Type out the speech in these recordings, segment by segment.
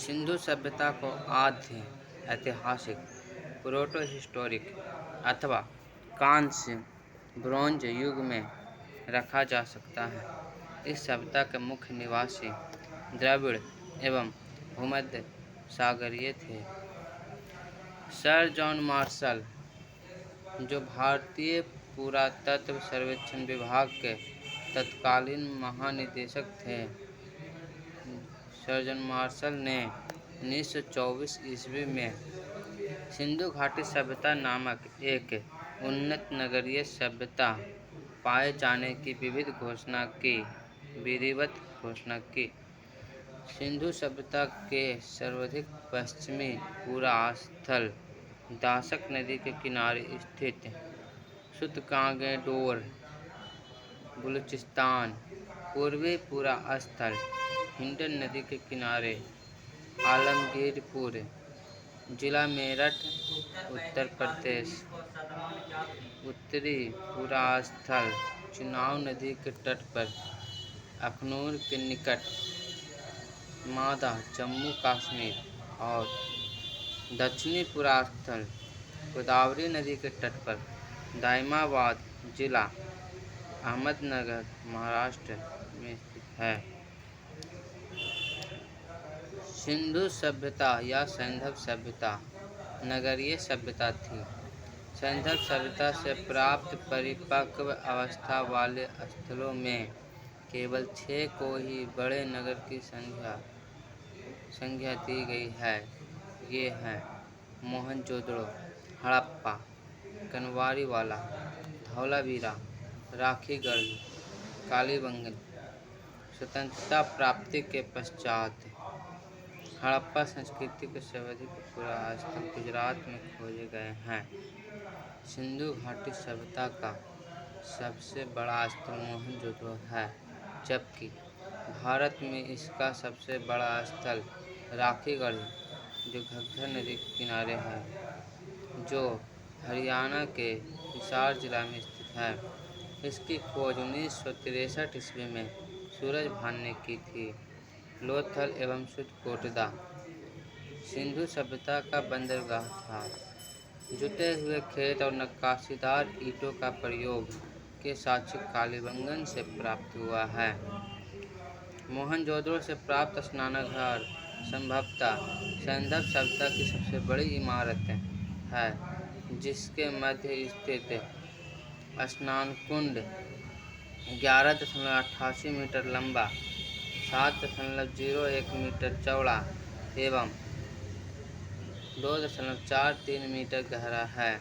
सिंधु सभ्यता को आद्य ऐतिहासिक प्रोटोहिस्टोरिक अथवा कांस्य ब्रोंज युग में रखा जा सकता है। इस सभ्यता के मुख्य निवासी द्रविड़ एवं भूमध्य सागरीय थे। सर जॉन मार्शल, जो भारतीय पुरातत्व सर्वेक्षण विभाग के तत्कालीन महानिदेशक थे, सर जॉन मार्शल ने 1924 ईस्वी में सिंधु घाटी सभ्यता नामक एक उन्नत नगरीय सभ्यता पाए जाने की विधिवत घोषणा की। सिंधु सभ्यता के सर्वाधिक पश्चिमी पूरा स्थल दाशक नदी के किनारे स्थित सुतकांगेडोर, बलूचिस्तान, पूर्वी पूरा स्थल हिंडन नदी के किनारे आलमगीरपुर, जिला मेरठ, उत्तर प्रदेश, उत्तरी पूरा स्थल चुनाव नदी के तट पर अखनूर के निकट मादा, जम्मू कश्मीर और दक्षिणी पूरा स्थल गोदावरी नदी के तट पर दाइमाबाद, जिला अहमदनगर, महाराष्ट्र में स्थित है। सिंधु सभ्यता या सैंधव सभ्यता नगरीय सभ्यता थी। सैंधव सभ्यता से प्राप्त परिपक्व अवस्था वाले स्थलों में केवल 6 को ही बड़े नगर की संज्ञा दी गई है। ये हैं मोहनजोदड़ो, हड़प्पा, कनवारीवाला, धौलावीरा, राखीगढ़, कालीबंगन। स्वतंत्रता प्राप्ति के पश्चात हड़प्पा संस्कृति के सर्वाधिक पुरातन गुजरात में खोजे गए हैं। सिंधु घाटी सभ्यता का सबसे बड़ा स्थल मोहनजोदड़ो है, जबकि भारत में इसका सबसे बड़ा स्थल राखीगढ़, जो घग्गर नदी के किनारे है, जो हरियाणा के हिसार जिला में स्थित है। इसकी खोज 1963 ईस्वी में सूरज भान ने की थी। लोथल एवं सुतकोटदा सिंधु सभ्यता का बंदरगाह था। जुटे हुए खेत और नक्काशीदार ईंटों का प्रयोग के साक्ष्य कालीबंगन से प्राप्त हुआ है। मोहनजोदड़ो से प्राप्त स्नानघर संभवतः सैंधव सभ्यता की सबसे बड़ी इमारत है, जिसके मध्य स्थित स्नान कुंड 11.88 मीटर लंबा, 7.01 मीटर चौड़ा एवं 2.43 मीटर गहरा है।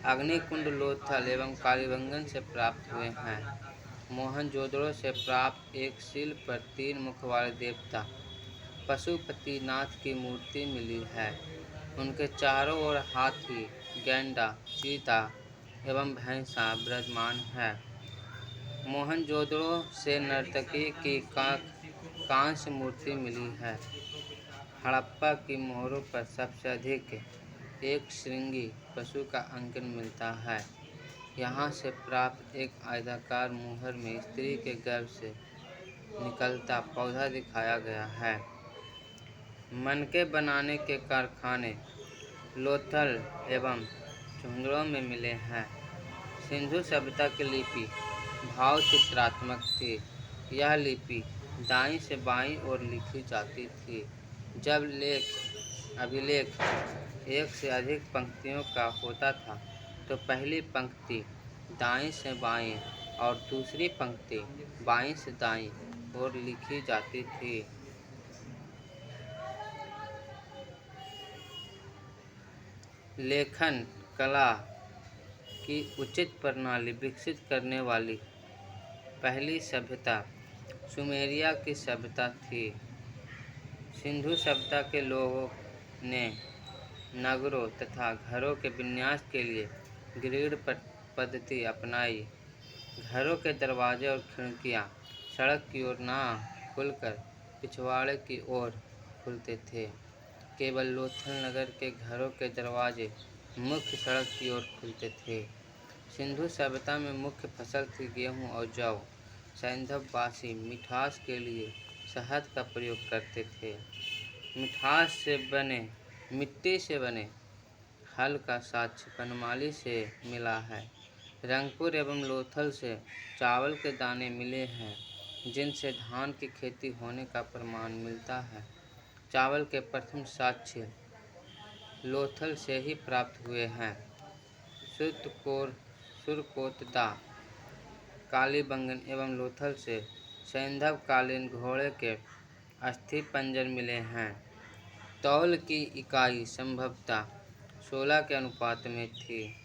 अग्निकुंड लोथल एवं कालीबंगन से प्राप्त हुए हैं। मोहनजोदड़ो से प्राप्त एक शिल्प पर 3 मुख वाले देवता पशुपतिनाथ की मूर्ति मिली है। उनके चारों ओर हाथी, गैंडा, चीता एवं भैंसा विराजमान है। मोहनजोदड़ो से नर्तकी की कांस्य मूर्ति मिली है। हड़प्पा की मोहरों पर सबसे अधिक एक श्रृंगी पशु का अंकन मिलता है। यहाँ से प्राप्त एक आयताकार मुहर में स्त्री के गर्भ से निकलता पौधा दिखाया गया है। मनके बनाने के कारखाने लोथल एवं चुंदड़ो में मिले हैं। सिंधु सभ्यता की लिपि भाव चित्रात्मक थी। यह लिपि दाईं से बाईं ओर लिखी जाती थी। जब अभिलेख एक से अधिक पंक्तियों का होता था, तो पहली पंक्ति दाईं से बाईं और दूसरी पंक्ति बाईं से दाईं ओर लिखी जाती थी। लेखन कला की उचित प्रणाली विकसित करने वाली पहली सभ्यता सुमेरिया की सभ्यता थी। सिंधु सभ्यता के लोगों ने नगरों तथा घरों के विन्यास के लिए ग्रिड पद्धति अपनाई। घरों के दरवाजे और खिड़कियां सड़क की ओर न खुलकर पिछवाड़े की ओर खुलते थे। केवल लोथल नगर के घरों के दरवाजे मुख्य सड़क की ओर खुलते थे। सिंधु सभ्यता में मुख्य फसल थी गेहूं और जौ। सैंधववासी मिठास के लिए शहद का प्रयोग करते थे। मिट्टी से बने हल का साक्ष्य बनमाली से मिला है। रंगपुर एवं लोथल से चावल के दाने मिले हैं, जिनसे धान की खेती होने का प्रमाण मिलता है। चावल के प्रथम साक्ष्य लोथल से ही प्राप्त हुए हैं। सुरकोतदा, कालीबंगन एवं लोथल से सैंधव कालीन घोड़े के अस्थि पंजर मिले हैं। तौल की इकाई संभवतः 16 के अनुपात में थी।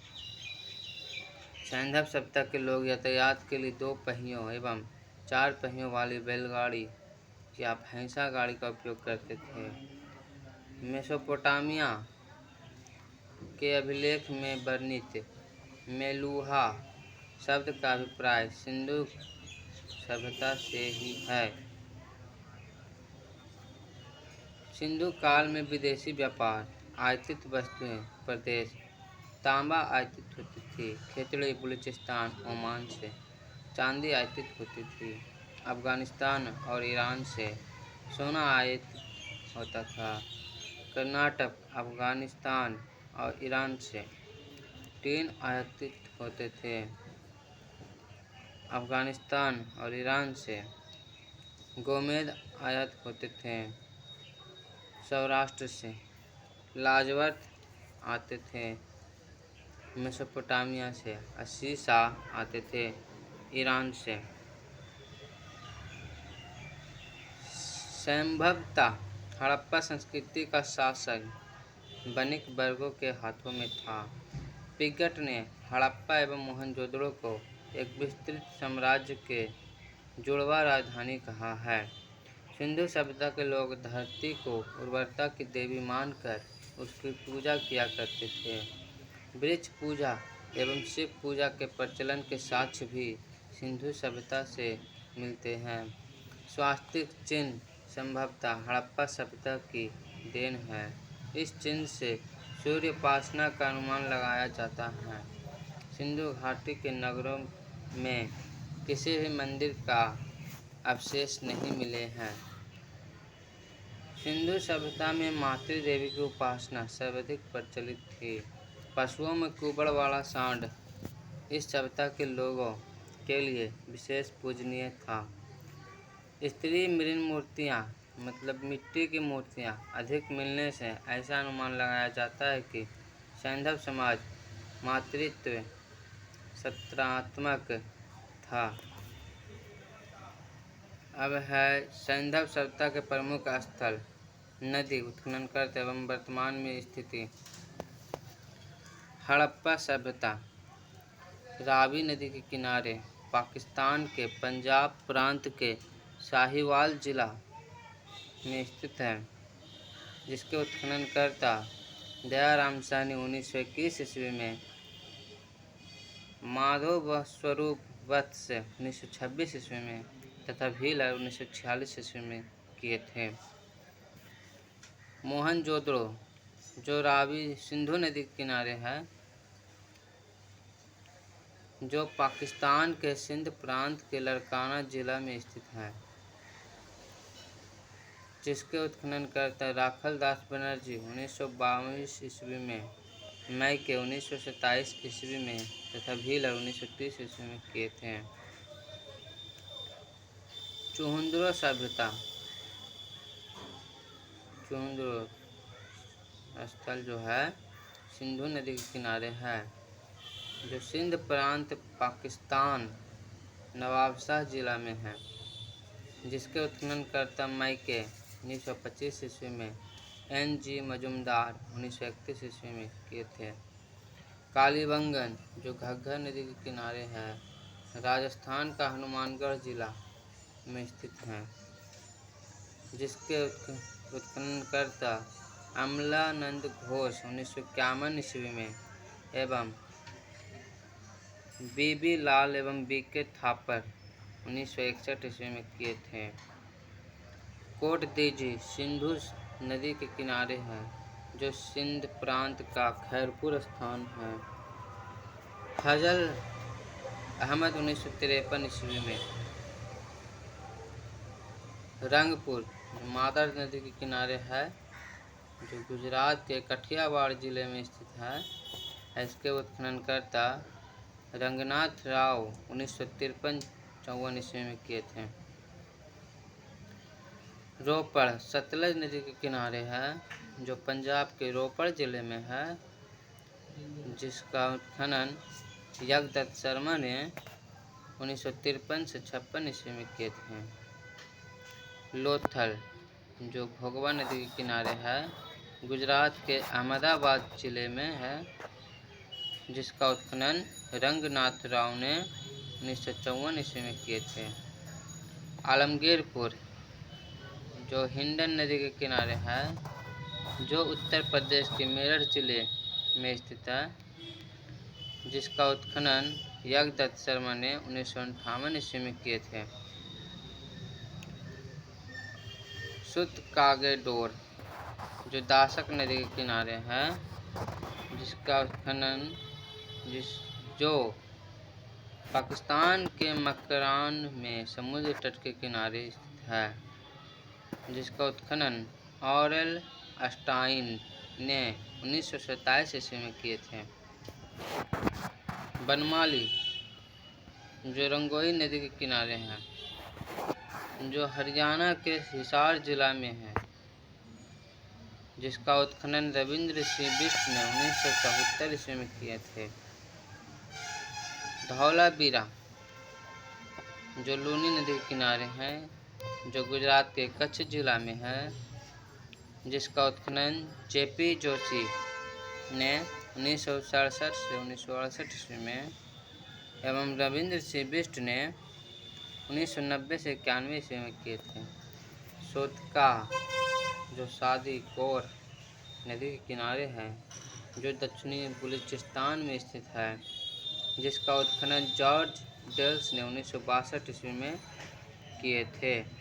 सैंधव सभ्यता के लोग यातायात के लिए 2 पहियों एवं 4 पहियों वाली बैलगाड़ी या भैंसा गाड़ी का उपयोग करते थे। मेसोपोटामिया के अभिलेख में वर्णित मेलूहा शब्द का अभिप्राय सिंधु सभ्यता से ही है। सिंधु काल में विदेशी व्यापार, आयातित वस्तुएं प्रदेश तांबा आयातित होती थी। खेतड़ी बलूचिस्तान ओमान से चांदी आयातित होती थी। अफगानिस्तान और ईरान से सोना आयातित होता था। कर्नाटक, अफगानिस्तान और ईरान से टीन आयातित होते थे। अफगानिस्तान और ईरान से गोमेद आयात होते थे। सौराष्ट्र से लाजवर्त आते थे। मेसोपोटामिया से असीसा आते थे। ईरान से संभवतः हड़प्पा संस्कृति का शासन वणिक वर्गों के हाथों में था। पिगट ने हड़प्पा एवं मोहनजोदड़ो को एक विस्तृत साम्राज्य के जुड़वा राजधानी कहा है। सिंधु सभ्यता के लोग धरती को उर्वरता की देवी मानकर उसकी पूजा किया करते थे। वृक्ष पूजा एवं शिव पूजा के प्रचलन के साक्ष्य भी सिंधु सभ्यता से मिलते हैं। स्वास्तिक चिन्ह संभवतः हड़प्पा सभ्यता की देन है। इस चिन्ह से सूर्य उपासना का अनुमान लगाया जाता है। सिंधु घाटी के नगरों में किसी भी मंदिर का अवशेष नहीं मिले हैं। सिंधु सभ्यता में मातृ देवी की उपासना सर्वाधिक प्रचलित थी। पशुओं में कुबड़ वाला सांड इस सभ्यता के लोगों के लिए विशेष पूजनीय था। स्त्री मृण मूर्तियाँ मतलब मिट्टी की मूर्तियाँ अधिक मिलने से ऐसा अनुमान लगाया जाता है कि सैंधव समाज मातृत्व सत्रात्मक था। अब है सैंधव सभ्यता के प्रमुख स्थल, नदी उत्खनन एवं वर्तमान में स्थिति। हड़प्पा सभ्यता रावी नदी के किनारे पाकिस्तान के पंजाब प्रांत के साहिवाल जिला में स्थित है, जिसके उत्खननकर्ता दयाराम साहनी 1921 ईस्वी में, माधव स्वरूप वत्स 1926 ईस्वी में तथा भीलर 1946 ईस्वी में किए थे। मोहनजोदड़ो जो रावी सिंधु नदी के किनारे है, जो पाकिस्तान के सिंध प्रांत के लड़काना जिला में स्थित है, जिसके उत्खननकर्ता राखल दास बनर्जी 1922 ईस्वी में, मई के 1927 ईस्वी में तथा भीलर 1930 ईस्वी में किए थे। चुहंद्रो सभ्यता चुहंद्रो स्थल जो है सिंधु नदी के किनारे है, जो सिंध प्रांत पाकिस्तान नवाबशाह जिला में है, जिसके उत्खननकर्ता मई के 1925 ईस्वी में N.G. मजुमदार 1931 ईस्वी में किए थे। कालीबंगन जो घग्गर नदी के किनारे है, राजस्थान का हनुमानगढ़ जिला में स्थित है, जिसके उत्खननकर्ता अमलानंद घोष 1951 ईस्वी में एवं बीबी लाल एवं B.K. थापर 1961 ईस्वी में किए थे। कोट दीजी सिंधु नदी के किनारे है, जो सिंध प्रांत का खैरपुर स्थान है। फजल अहमद 1953 ईस्वी में रंगपुर मादर नदी के किनारे है, जो गुजरात के कठियावाड़ जिले में स्थित है। इसके उत्खननकर्ता रंगनाथ राव 1953-54 ईस्वी में किए थे। रोपड़ सतलज नदी के किनारे है, जो पंजाब के रोपड़ जिले में है, जिसका उत्खनन यज्ञदत्त शर्मा ने 1953 से 56 ईस्वी में किए थे। लोथल जो भोगवा नदी के किनारे है, गुजरात के अहमदाबाद जिले में है, जिसका उत्खनन रंगनाथ राव ने 1954 ईस्वी में किए थे। आलमगीरपुर जो हिंडन नदी के किनारे है, जो उत्तर प्रदेश के मेरठ जिले में स्थित है, जिसका उत्खनन यज्ञदत्त शर्मा ने 1958 ईस्वी में किए थे। सुत कागेडोर जो दासक नदी के किनारे है, जिसका उत्खनन जो पाकिस्तान के मकरान में समुद्र तट के किनारे स्थित है, जिसका उत्खनन ऑरेल अस्टाइन ने 1927 ईस्वी में किए थे। बनमाली जो रंगोली नदी के किनारे है, जो हरियाणा के हिसार जिला में है, जिसका उत्खनन रविंद्र सिंह बिष्ट ने 1974 ईस्वी में किए थे। धौलावीरा जो लूनी नदी के किनारे है, जो गुजरात के कच्छ जिला में है, जिसका उत्खनन जेपी जोशी ने 1967 से 1968 ईस्वी में एवं रविंद्र सिंह बिष्ट ने 1990 से 91 ईस्वी में किए थे। सोतका जो शादी कोर नदी के किनारे है, जो दक्षिणी बलूचिस्तान में स्थित है, जिसका उत्खनन जॉर्ज डेल्स ने 1962 ईस्वी में किए थे।